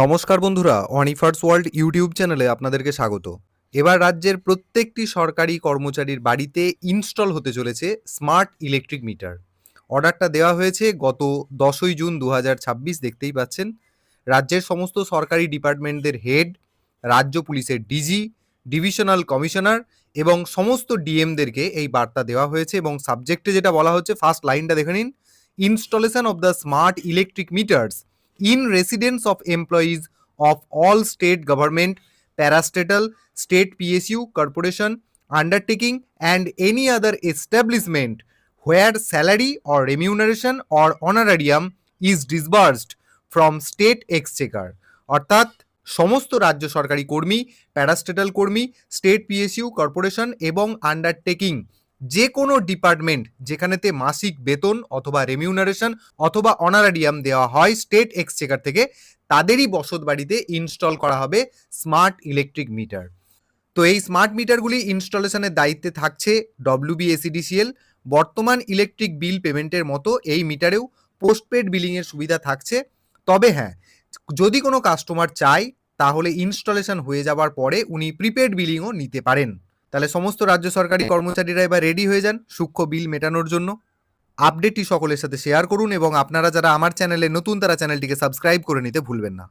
নমস্কার বন্ধুরা, ওয়ানিফার্স world YouTube চ্যানেলে আপনাদেরকে স্বাগত। এবার রাজ্যের প্রত্যেকটি সরকারি কর্মচারীর বাড়িতে ইনস্টল হতে চলেছে স্মার্ট ইলেকট্রিক মিটার। অর্ডারটা দেওয়া হয়েছে গত 10ই জুন 2026, দেখতেই পাচ্ছেন। রাজ্যের সমস্ত সরকারি ডিপার্টমেন্টদের হেড, রাজ্য পুলিশের ডিজি, ডিভিশনাল কমিশনার এবং সমস্ত ডিএমদেরকে এই বার্তা দেওয়া হয়েছে এবং সাবজেক্টে যেটা বলা হচ্ছে, ফার্স্ট লাইনটা দেখে নিন: installation of the smart electric meters in residence of employees of all state government, parastatal, state PSU, corporation, undertaking and any other establishment where salary or remuneration or honorarium is disbursed from state exchequer। অর্থাৎ সমস্ত রাজ্য সরকারি কর্মী, প্যারাস্টেটাল কর্মী, state PSU, corporation এবং undertaking যে কোনো department যেখানেতে মাসিক বেতন অথবা রেমিউনারেশন অথবা অনারারিয়াম দেওয়া হয় স্টেট এক্সচেকার থেকে, তাদেরই বসত বাড়িতে ইনস্টল করা হবে স্মার্ট ইলেকট্রিক মিটার। তো এই স্মার্ট মিটারগুলি ইনস্টলেশনের দায়িত্বে থাকছে ডব্লিউবিএসিডিসিএল। বর্তমান ইলেকট্রিক বিল পেমেন্টের মতো এই মিটারেও পোস্টপেড বিলিংয়ের সুবিধা থাকছে। তবে হ্যাঁ, যদি কোনো কাস্টমার চায় তাহলে ইনস্টলেশন হয়ে যাওয়ার পরে উনি প্রিপেড বিলিংও নিতে পারেন। তাহলে সমস্ত রাজ্য সরকারি কর্মচারীরা এবার রেডি হয়ে যান সূক্ষ্ম বিল মেটানোর জন্য। আপডেটটি সকলের সাথে শেয়ার করুন এবং আপনারা যারা আমার চ্যানেলে নতুন তারা চ্যানেলটিকে সাবস্ক্রাইব করে নিতে ভুলবেন না।